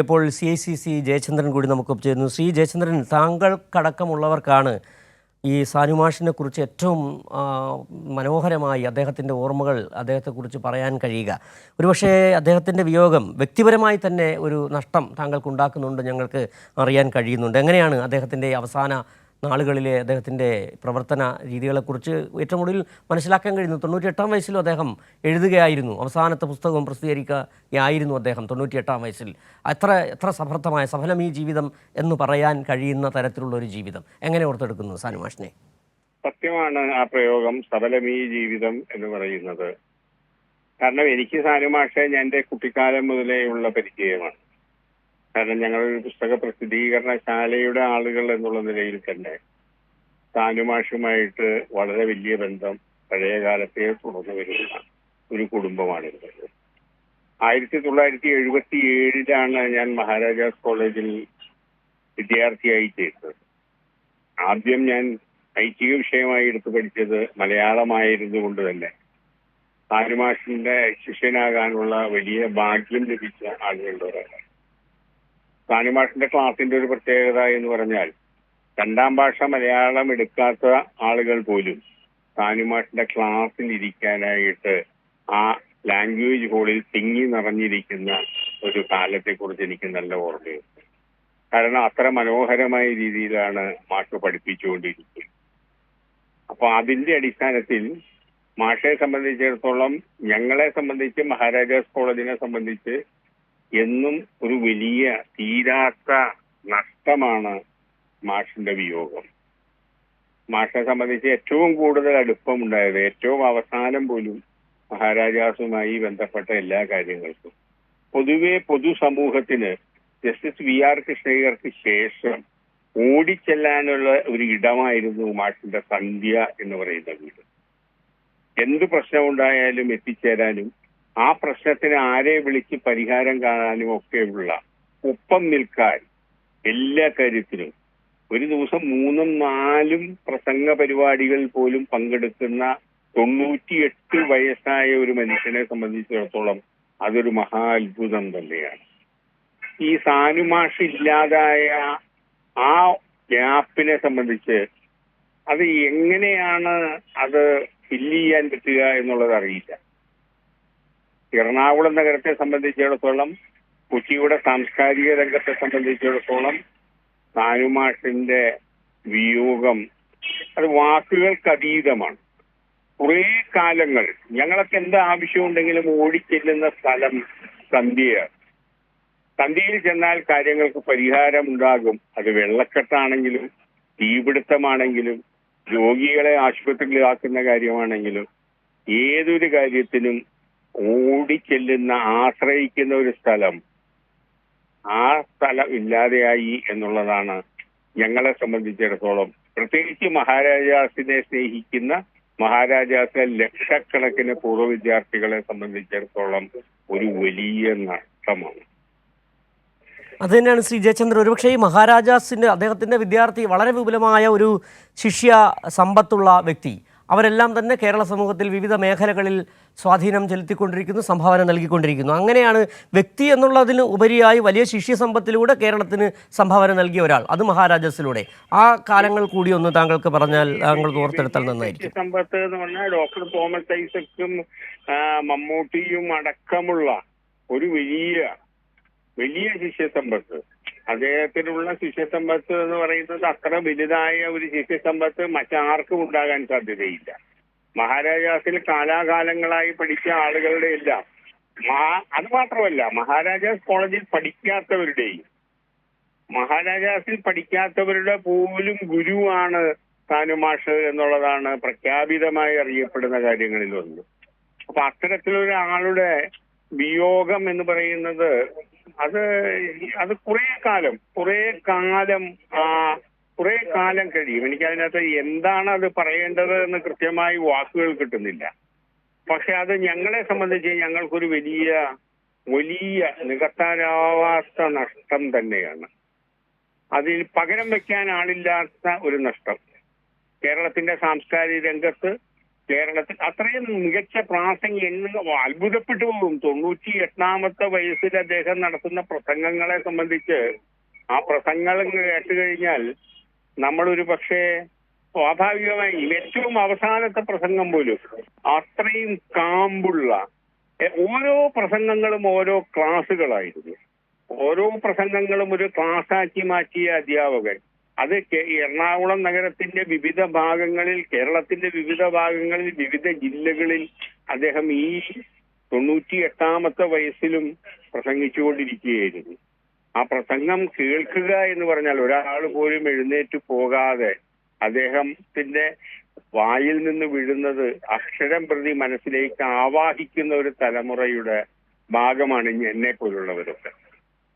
ഇപ്പോൾ CICC ജയചന്ദ്രൻ കൂടി നമുക്കൊപ്പം ചേരുന്നു. ശ്രീ ജയചന്ദ്രൻ, താങ്കൾക്കടക്കമുള്ളവർക്കാണ് ഈ സാനുമാഷിനെ കുറിച്ച് ഏറ്റവും മനോഹരമായി അദ്ദേഹത്തിൻ്റെ ഓർമ്മകൾ അദ്ദേഹത്തെക്കുറിച്ച് പറയാൻ കഴിയുക. ഒരുപക്ഷേ അദ്ദേഹത്തിൻ്റെ വിയോഗം വ്യക്തിപരമായി തന്നെ ഒരു നഷ്ടം താങ്കൾക്കുണ്ടാക്കുന്നുണ്ട്, ഞങ്ങൾക്ക് അറിയാൻ കഴിയുന്നുണ്ട്. എങ്ങനെയാണ് അദ്ദേഹത്തിൻ്റെ അവസാന നാളുകളിലെ അദ്ദേഹത്തിൻ്റെ പ്രവർത്തന രീതികളെക്കുറിച്ച് ഏറ്റവും കൂടുതൽ മനസ്സിലാക്കാൻ കഴിയുന്നു? 98-ാം വയസ്സിലും അദ്ദേഹം എഴുതുകയായിരുന്നു, അവസാനത്തെ പുസ്തകവും പ്രസിദ്ധീകരിക്കുകയായിരുന്നു അദ്ദേഹം 98-ാം വയസ്സിൽ. എത്ര സമർത്ഥമായ സഫലം ഈ ജീവിതം എന്ന് പറയാൻ കഴിയുന്ന തരത്തിലുള്ള ഒരു ജീവിതം എങ്ങനെ ഓർത്തെടുക്കുന്നു സാനുമാഷിനെ? സത്യമാണ് ആ പ്രയോഗം, സഫലമീ ജീവിതം എന്ന് പറയുന്നത്. കാരണം എനിക്ക് സാനുമാഷെ എൻ്റെ കുട്ടിക്കാലം മുതലേ ഉള്ള പരിചയമാണ്. കാരണം ഞങ്ങളൊരു പുസ്തക പ്രസിദ്ധീകരണശാലയുടെ ആളുകൾ എന്നുള്ള നിലയിൽ തന്നെ സാനുമാഷുമായിട്ട് വളരെ വലിയ ബന്ധം പഴയ കാലത്തെ തുടർന്നു വരുന്ന ഒരു കുടുംബമാണിത്. 1977 ഞാൻ മഹാരാജാസ് കോളേജിൽ വിദ്യാർത്ഥിയായി ചേർന്നത്. ആദ്യം ഞാൻ ഐച്ഛിക വിഷയമായി എടുത്തു പഠിച്ചത് മലയാളമായിരുന്നു കൊണ്ട് തന്നെ സാനുമാഷിന്റെ ശിഷ്യനാകാനുള്ള വലിയ ഭാഗ്യം ലഭിച്ച ആളുകളുടെ ഒരാളാണ്. സാനുമാഷിന്റെ ക്ലാസിന്റെ ഒരു പ്രത്യേകത എന്ന് പറഞ്ഞാൽ 2ാം ഭാഷ മലയാളം എടുക്കാത്ത ആളുകൾ പോലും സാനുമാഷിന്റെ ക്ലാസ്സിൽ ഇരിക്കാനായിട്ട് ആ ലാംഗ്വേജ് ഹോളിൽ തിങ്ങി നിറഞ്ഞിരിക്കുന്ന ഒരു കാലത്തെക്കുറിച്ച് എനിക്ക് നല്ല ഓർമ്മയുണ്ട്. കാരണം അത്ര മനോഹരമായ രീതിയിലാണ് മാഷ് പഠിപ്പിച്ചുകൊണ്ടിരിക്കുന്നത്. അപ്പൊ അതിന്റെ അടിസ്ഥാനത്തിൽ മാഷെ സംബന്ധിച്ചിടത്തോളം, ഞങ്ങളെ സംബന്ധിച്ച്, മഹാരാജാസ് കോളേജിനെ സംബന്ധിച്ച് എന്നും ഒരു വലിയ തീരാത്ത നഷ്ടമാണ് മാഷിന്റെ വിയോഗം. മാഷിനെ സംബന്ധിച്ച് ഏറ്റവും കൂടുതൽ അടുപ്പമുണ്ടായത് ഏറ്റവും അവസാനം പോലും മഹാരാജാസുമായി ബന്ധപ്പെട്ട എല്ലാ കാര്യങ്ങൾക്കും പൊതുവെ പൊതുസമൂഹത്തിന് ജസ്റ്റിസ് VR കൃഷ്ണയ്യർക്ക് ശേഷം ഓടിച്ചെല്ലാനുള്ള ഒരു ഇടമായിരുന്നു മാഷിന്റെ സന്ധ്യ എന്ന് പറയുന്ന വീട്. എന്ത് പ്രശ്നമുണ്ടായാലും എത്തിച്ചേരാനും ആ പ്രശ്നത്തിന് ആരെ വിളിച്ച് പരിഹാരം കാണാനും ഒക്കെയുള്ള, ഒപ്പം നിൽക്കാൻ എല്ലാ കാര്യത്തിലും ഒരു ദിവസം 3-4 പ്രസംഗ പരിപാടികൾ പോലും പങ്കെടുക്കുന്ന 98 വയസ്സായ ഒരു മനുഷ്യനെ സംബന്ധിച്ചിടത്തോളം അതൊരു മഹാ അത്ഭുതം തന്നെയാണ്. ഈ സാനുമാഷ് ഇല്ലാതായ ആ ഗ്യാപ്പിനെ സംബന്ധിച്ച് അത് എങ്ങനെയാണ് അത് ഫില്ല് ചെയ്യാൻ പറ്റുക എന്നുള്ളത് അറിയില്ല. എറണാകുളം നഗരത്തെ സംബന്ധിച്ചിടത്തോളം, കൊച്ചിയുടെ സാംസ്കാരിക രംഗത്തെ സംബന്ധിച്ചിടത്തോളം സാനുമാഷിന്റെ വിയോഗം അത് വാക്കുകൾക്ക് അതീതമാണ്. കുറേ കാലങ്ങൾ ഞങ്ങളൊക്കെ എന്ത് ആവശ്യമുണ്ടെങ്കിലും ഓടിച്ചെല്ലുന്ന സ്ഥലം സന്ധ്യയാണ്. സന്ധ്യയിൽ ചെന്നാൽ കാര്യങ്ങൾക്ക് പരിഹാരം ഉണ്ടാകും. അത് വെള്ളക്കെട്ടാണെങ്കിലും തീപിടുത്തമാണെങ്കിലും രോഗികളെ ആശുപത്രിയിലാക്കുന്ന കാര്യമാണെങ്കിലും ഏതൊരു കാര്യത്തിനും ഓടിച്ചെല്ലുന്ന, ആശ്രയിക്കുന്ന ഒരു സ്ഥലം, ആ സ്ഥലം ഇല്ലാതെയായി എന്നുള്ളതാണ് ഞങ്ങളെ സംബന്ധിച്ചിടത്തോളം, പ്രത്യേകിച്ച് മഹാരാജാസിനെ സ്നേഹിക്കുന്ന മഹാരാജാസിലെ ലക്ഷക്കണക്കിന് പൂർവ്വ വിദ്യാർത്ഥികളെ സംബന്ധിച്ചിടത്തോളം ഒരു വലിയ നഷ്ടമാണ്. അത് തന്നെയാണ് ശ്രീ ജയചന്ദ്രൻ. ഒരുപക്ഷേ ഈ മഹാരാജാസിൻ്റെ, അദ്ദേഹത്തിൻ്റെ വിദ്യാർത്ഥി, വളരെ വിപുലമായ ഒരു ശിഷ്യ സമ്പത്തുള്ള വ്യക്തി. അവരെല്ലാം തന്നെ കേരള സമൂഹത്തിൽ വിവിധ മേഖലകളിൽ സ്വാധീനം ചെലുത്തിക്കൊണ്ടിരിക്കുന്നു, സംഭാവന നൽകിക്കൊണ്ടിരിക്കുന്നു. അങ്ങനെയാണ് വ്യക്തി എന്നുള്ളതിന് ഉപരിയായി വലിയ ശിഷ്യസമ്പത്തിലൂടെ കേരളത്തിന് സംഭാവന നൽകിയ ഒരാൾ, അത് മഹാരാജാസിലൂടെ. ആ കാലങ്ങൾ കൂടി ഒന്ന് താങ്കൾക്ക് പറഞ്ഞാൽ, താങ്കൾ ഓർത്തെടുത്താൽ നന്നായിരിക്കും. സമ്പത്ത് എന്ന് പറഞ്ഞാൽ ഡോക്ടർ തോമസ് ഐസക്കും മമ്മൂട്ടിയും അടക്കമുള്ള ഒരു വലിയ ശിഷ്യസമ്പത്ത്. അദ്ദേഹത്തിനുള്ള ശിഷ്യസമ്പത്ത് എന്ന് പറയുന്നത് അത്ര വലുതായ ഒരു ശിഷ്യസമ്പത്ത് മറ്റാർക്കും ഉണ്ടാകാൻ സാധ്യതയില്ല. മഹാരാജാസിൽ കാലാകാലങ്ങളായി പഠിച്ച ആളുകളുടെ എല്ലാം, അത് മാത്രമല്ല മഹാരാജാസ് കോളേജിൽ പഠിക്കാത്തവരുടെ പോലും ഗുരുവാണ് സാനുമാഷ് എന്നുള്ളതാണ് പ്രഖ്യാപിതമായി അറിയപ്പെടുന്ന കാര്യങ്ങളിലൊന്ന്. അപ്പൊ അത്തരത്തിലൊരാളുടെ വിയോഗം എന്ന് പറയുന്നത് അത് കുറെ കാലം കഴിയും. എനിക്കതിനകത്ത് എന്താണ് അത് പറയേണ്ടത് എന്ന് കൃത്യമായി വാക്കുകൾ കിട്ടുന്നില്ല. പക്ഷെ അത് ഞങ്ങളെ സംബന്ധിച്ച് ഞങ്ങൾക്കൊരു വലിയ നികത്താനാവാത്ത നഷ്ടം തന്നെയാണ്. അതിൽ പകരം വെക്കാൻ ആളില്ലാത്ത ഒരു നഷ്ടം. കേരളത്തിന്റെ സാംസ്കാരിക രംഗത്ത് കേരളത്തിൽ അത്രയും മികച്ച പ്രാസംഗിക അത്ഭുതപ്പെട്ടു പോകും. 98ാമത്തെ വയസ്സിൽ അദ്ദേഹം നടത്തുന്ന പ്രസംഗങ്ങളെ സംബന്ധിച്ച് ആ പ്രസംഗങ്ങൾ കേട്ട് കഴിഞ്ഞാൽ നമ്മളൊരു പക്ഷേ സ്വാഭാവികമായി ഏറ്റവും അവസാനത്തെ പ്രസംഗം പോലും അത്രയും കാമ്പുള്ള ഓരോ പ്രസംഗങ്ങളും ഓരോ ക്ലാസ്സുകളായിരുന്നു. ഓരോ പ്രസംഗങ്ങളും ഒരു ക്ലാസ്സാക്കി മാറ്റിയ അധ്യാപകൻ. അത് എറണാകുളം നഗരത്തിന്റെ വിവിധ ഭാഗങ്ങളിൽ, കേരളത്തിന്റെ വിവിധ ഭാഗങ്ങളിൽ, വിവിധ ജില്ലകളിൽ അദ്ദേഹം ഈ 98ാമത്തെ വയസ്സിലും പ്രസംഗിച്ചുകൊണ്ടിരിക്കുകയായിരുന്നു. ആ പ്രസംഗം കേൾക്കുക എന്ന് പറഞ്ഞാൽ ഒരാൾ പോലും എഴുന്നേറ്റ് പോകാതെ അദ്ദേഹത്തിന്റെ വായിൽ നിന്ന് വീഴുന്നത് അക്ഷരം പ്രതി മനസ്സിലേക്ക് ആവാഹിക്കുന്ന ഒരു തലമുറയുടെ ഭാഗമാണ് എന്നെ പോലുള്ളവരൊക്കെ.